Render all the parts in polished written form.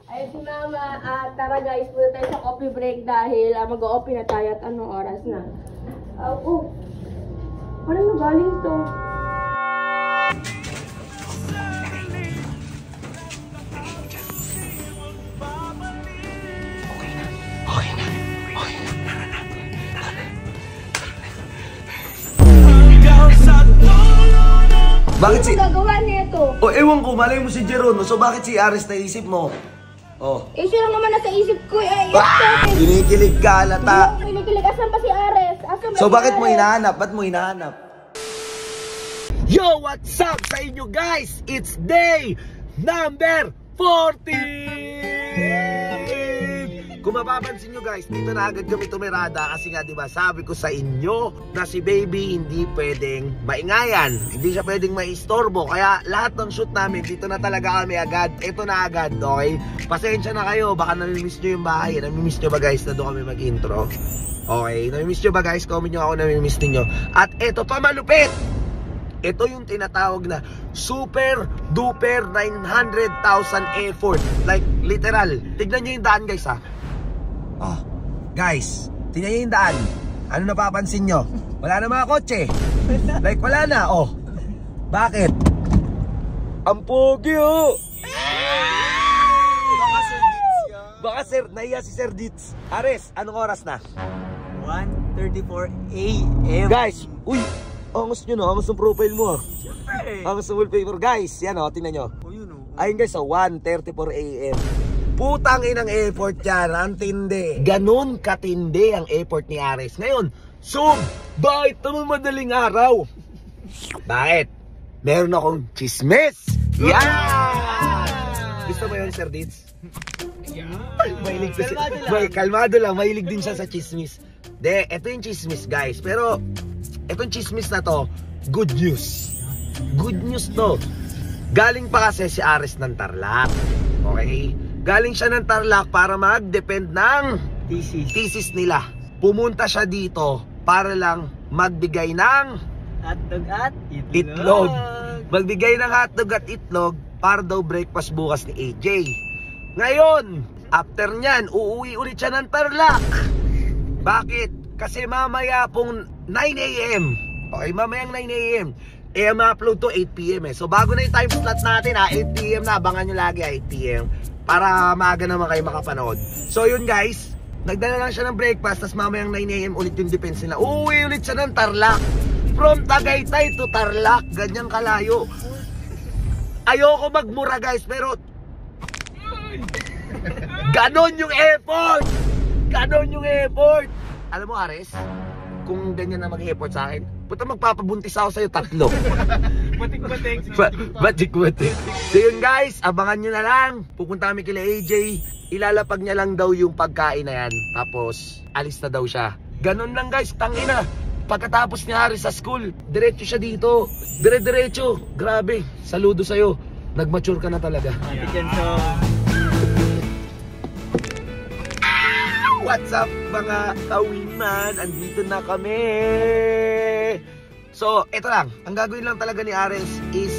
Ay si Mama, tara guys, punta tayo sa coffee break dahil mag-o-open na tayo at anong oras na. Parang nagaling to. Bakit si... Ano gagawa nito? Oh, ewan ko, malay mo si Jeron. So bakit si Ares naisip mo? Oh. Siya lang naman nasa isip ko. Kinikilig ka, lata. Kinikilig. Asan pa si Ares? Asan ba So si bakit mo Ares? hinahanap? Ba't mo hinahanap? Yo, what's up sa inyo guys? It's day number 14! Kung mapapansin nyo guys, dito na agad kami tumirada kasi nga diba sabi ko sa inyo na si baby hindi pwedeng maingayan, hindi siya pwedeng maistorbo, kaya lahat ng shoot namin dito na talaga kami agad, ito na agad, okay? Pasensya na kayo, baka namimiss nyo yung bahay. Namimiss nyo ba guys na doon kami mag-intro? Okay, namimiss nyo ba guys? Comment nyo ako namimiss ninyo. At ito pa malupit, ito yung tinatawag na super duper 900,000 effort. Like literal, tignan nyo yung daan guys ha. Oh, guys, tingnan nyo yung daan. Ano napapansin nyo? Wala na mga kotse. Like wala na, oh. Bakit? Ang pogi, oh. Baka sir, naiya si Sir Ditz. Ares, anong oras na? 1:34 AM. Guys, uy, angas nyo no, angas ng profile mo ah. Angas ng wallpaper. Guys, yan oh, tingnan nyo. Ayun guys, oh, 1:34 AM. Putang inang effort yan, ang tindi. Ganon katindi ang effort ni Ares. Ngayon, bakit naman madaling araw? Bakit? Meron akong chismis. Yan! Gusto mo yun, Sir Ditz? Mahilig kasi. Kalmado lang, mahilig din siya sa chismis. De, ito yung chismis guys. Pero, itong chismis na to, good news. Good news to. Galing pa kasi si Ares ng Tarlac. Okay? Galing siya ng Tarlac para mag-depend ng thesis nila. Pumunta siya dito para lang magbigay ng hotdog at itlog. Magbigay ng hotdog at itlog para daw breakfast bukas ni AJ. Ngayon, after nyan, uuwi ulit siya ng Tarlac. Bakit? Kasi mamaya pong 9 AM. Okay, mamayang 9 AM. Ma-upload to 8 PM eh. So bago na yung time slot natin ha, 8 PM na, abangan nyo lagi 8 PM. Para maaga naman kayo makapanood. So yun guys, nagdala lang siya ng breakfast, tas mamayang 9 AM ulit yung defense nila. Uuwi ulit siya ng Tarlac. From Tagaytay to Tarlac, ganyang kalayo. Ayoko magmura guys, pero ganon yung effort. Ganon yung effort. Alam mo Ares, kung ganyan na mag-effort sa akin, puta magpapabuntis ako sa'yo 3. Batik-batik. Batik-batik. So yun guys, abangan nyo na lang. Pupunta kami kila AJ. Ilalapag niya lang daw yung pagkain na yan. Tapos, alis na daw siya. Ganun lang guys, tangina. Pagkatapos ni Ares sa school, diretso siya dito. Dire-diretso. Grabe, saludo sa'yo. Nag-mature ka na talaga. What's up mga kawiman? Andito na kami. So, eto lang. Ang gagawin lang talaga ni Ares is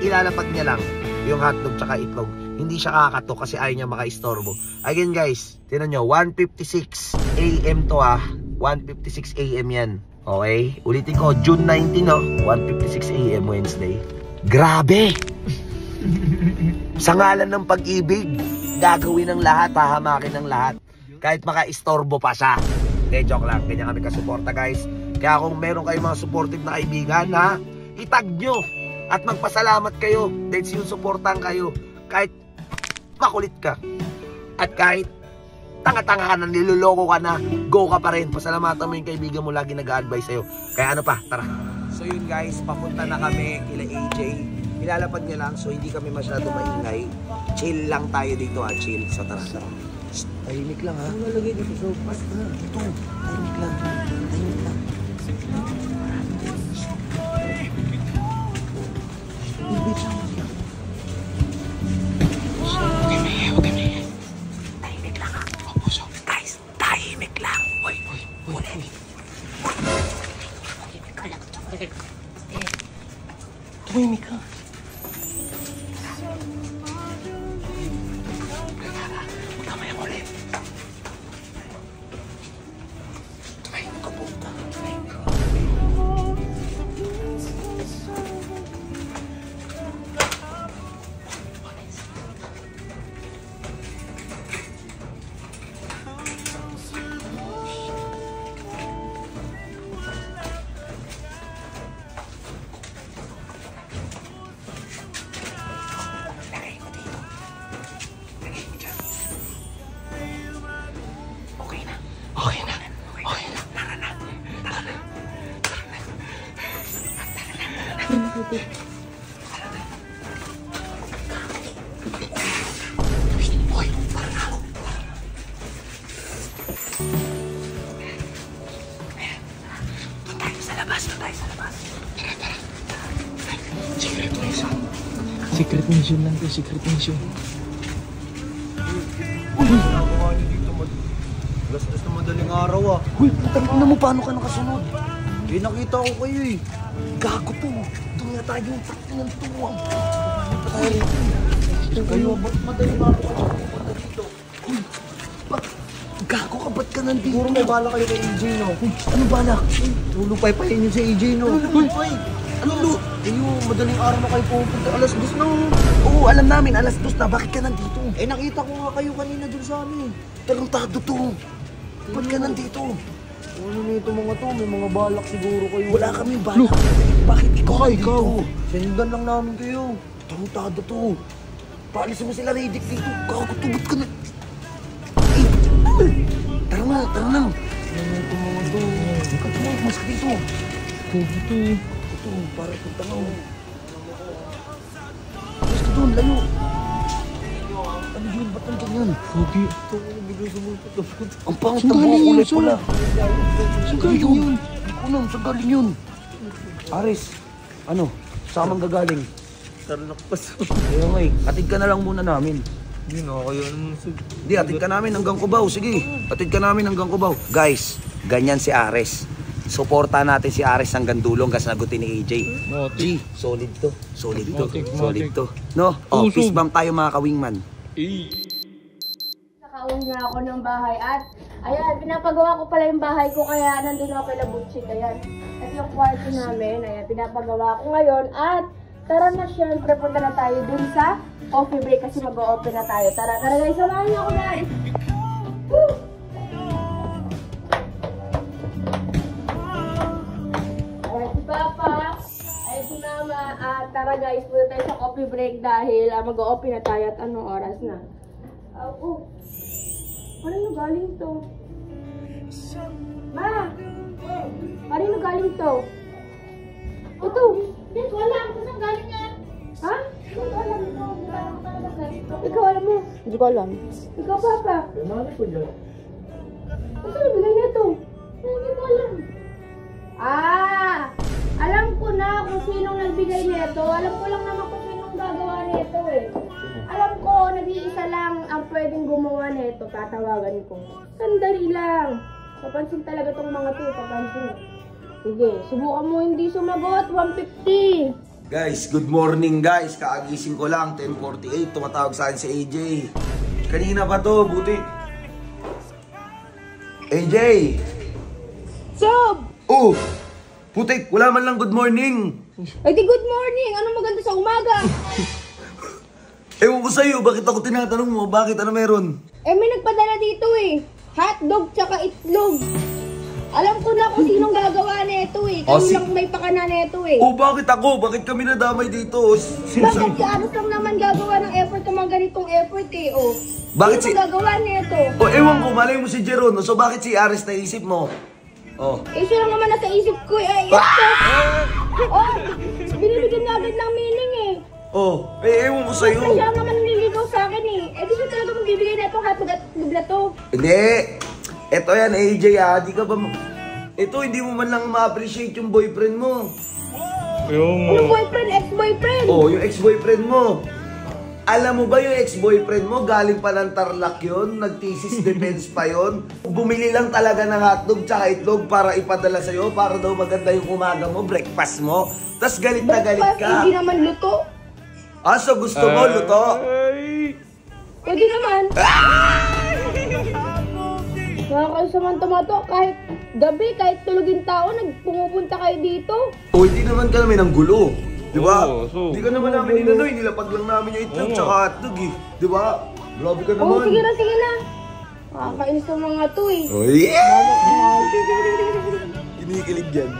ilalapag niya lang yung hotdog tsaka itlog. Hindi siya kakatok kasi ayaw niya maka-istorbo. Again guys, tinan nyo, 1:56 AM to ah. 1:56 AM yan. Okay? Ulitin ko, June 19 no? 1:56 AM Wednesday. Grabe! Sa ngalan ng pag-ibig, gagawin ng lahat, hahamakin ng lahat. Kahit maka-istorbo pa siya. De, joke lang. Ganyan kami kasuporta guys. Kaya kung meron kayong mga supportive na kaibigan ha, itag nyo at magpasalamat kayo dahil sinusuportahan kayo. Kahit makulit ka at kahit tanga-tanga ka na, niloloko ka na, go ka pa rin. Pasalamatan mo yung kaibigan mo, lagi nag-a-advise sa'yo. Kaya ano pa, tara. So yun guys, papunta na kami kila AJ. Ilalapag niya lang so hindi kami masyado maingay. Chill lang tayo dito ha, chill. So tara, tara. Tahimik lang ha. Ano nalagay dito? So, basta. Ito. Tahimik lang. Tahimik lang. Ibig lang. Huwag kami. Tahimik lang ha. So, guys, tahimik lang. Uy. Tahimik ka lang. Tahimik ka. putik. Hoy, parang ako. Doon tayo sa labas. Tara. Secret mission. Secret mission lang to, secret mission. Nakakuha niyo dito. Alas-alas na madaling araw ah. Uy, tangina mo, paano ka nakasunod? Eh, nakita ko kayo eh. Gago to. Doon nga tayo ng tuwang. Kayo, ba't madaling araw ka pupunta dito? Uy, gago ka, ba't ka nandito? Puro may bala kayo kay AJ, no? Uy, ano bala? Tulupay-payin yun si AJ, no? Tulupay? Ano lo? Kayo, madaling araw na kayo pupunta. Alas 2 na. Oo, alam namin, alas 2 na. Bakit ka nandito? Eh, nakita ko nga kayo kanina dun sa amin. Tarantado to. Ba't ka nandito? Ano nito mga to? May mga balak siguro kayo. Wala kami balak. Bakit ikaw nandito? Sinundan lang namin kayo. Tarantado to. Paalisin mo sila Redick dito. Gago to, ba't ka na... Tara na. Ano nito mga to? Ba't mo, mas ka dito. Ito, para itong tangaw. Mas ka doon, layo. Ano yun? Ba't nandun yun? Pogi. Ito ko bigla sumulpot. Ang pangit ng buhok kulay pula. Saan galing yun? Hindi ko alam, saan galing yun? Aris, ano? Saan mang gagaling? Tarlac pa sa... Kaya nga eh, atid ka na lang muna namin. Hindi na kayo anong... Hindi, atid ka namin hanggang Cubao. Sige, atid ka namin hanggang Cubao. Guys, ganyan si Ares. Suporta natin si Ares hanggang dulong kasi nagutin ni AJ. G, solid to. Solid to. No? Oh, fist bump tayo mga ka-wingman. Nakauwi na ako ng bahay at ayan, pinapagawa ko pala yung bahay ko kaya nandun ako kay Labutchik. Ayan, at yung kwarto namin, ayan, pinapagawa ko ngayon at tara na syempre, punta na tayo dun sa coffee break kasi mag-o-open na tayo. Tara guys, samahan niyo ako guys! Woo! Ayan si Papa, ayan si Mama, at tara guys, punta tayo sa coffee break dahil mag-o-open na tayo at anong oras na. Paano galing to? Ma! Paano galing to? Ito! Hindi ko alam kung saan galing yan. Ha? Hindi ko alam. Ikaw alam mo? Hindi ko alam. Ikaw, Papa? Ano po dyan? Ano nabigay na ito? Hindi ko alam. Alam ko na kung sinong nagbigay nito. Alam ko lang naman kung sinong gagawa nito eh. Alam ko, nag-iisa lang ang pwedeng gumawa nito. Tatawagan ko. Sandali lang. Papansin talaga tong mga to. Papansin. Sige, subukan mo hindi sumagot. 150. Guys, good morning guys. Kaagising ko lang, 10:48. Tumatawag sa akin si AJ. Kanina pa to, buti. AJ! Sob! Oh! Putik, wala man lang good morning. Ay di good morning. Ano maganda sa umaga? Ewan ko sa'yo, bakit ako tinatanong mo? Bakit? Ano meron? Eh may nagpadala dito eh. Hotdog tsaka itlog. Alam ko na kung sinong gagawa nito eh. Kayo lang may pakana nito eh. Oh, bakit ako? Bakit kami nadamay dito? Bakit si Aros lang naman gagawa ng effort ng mga ganitong effort eh, oh. Bakit Sino gagawa nito? Oh, ewan ko, malay mo si Jeron. So bakit si Aris naisip mo? Oh. Eh, siya lang naman nasa isip ko eh. Oh, binibigyan na agad ng meaning eh. Oh, ewan ko sa'yo. Kasi siya lang naman nililigaw sa akin eh. Eh, di siya talaga magbibigay na itong hotdog at itlog na to. Hindi. Eto yan, AJ di ka ba... Ito, hindi mo man lang ma-appreciate yung boyfriend mo. Ano boyfriend? Ex-boyfriend? Oh, yung ex-boyfriend mo. Alam mo ba yung ex-boyfriend mo, galing pa ng Tarlac yun, nag-thesis defense pa yun. Bumili lang talaga ng hotdog tsaka itlog para ipadala sa'yo, para daw maganda yung umaga mo, breakfast mo. Tapos galit na galit Breakfast, ka. hindi naman luto. So gusto mo, luto? Pwede naman. Nakakayo sa mga tomato, kahit gabi, kahit tulugin tao, pumupunta kayo dito. O, hindi naman kami ng gulo. Di ba? Oo, Hindi ka naman namin inanoy, nilapag lang namin yung itlog tsaka hotdog eh. Di ba? Grabe ka naman. Oo, sige na. Nakakainis sa mga to eh. Oh, yeah! Kinikilig yan.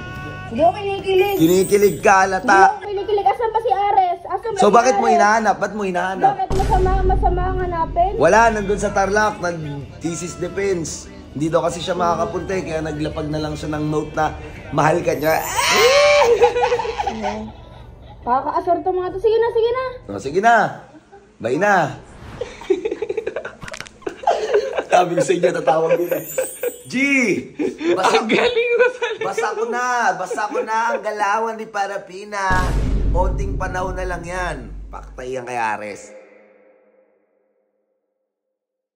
Hindi ako kinikilig. Kinikilig ka, Hindi alata. ako kinikilig. Asan pa si Ares? Asan ba So si bakit mo Ares? hinahanap? Ba't mo hinahanap? Bakit masama ang hanapin? Wala, nandun sa Tarlac, nag-thesis defense. Hindi daw kasi siya makakapunta eh, kaya naglapag na lang siya ng note na mahal ka niya. Kakakaasar to mga to. Sige na, sige na. O, sige na. Bye na. Sabi ko sa inyo, tatawag din eh. G! Basa ko na ang galawan ni Parapina. Konting panahon na lang yan. Paktay yan kay Ares.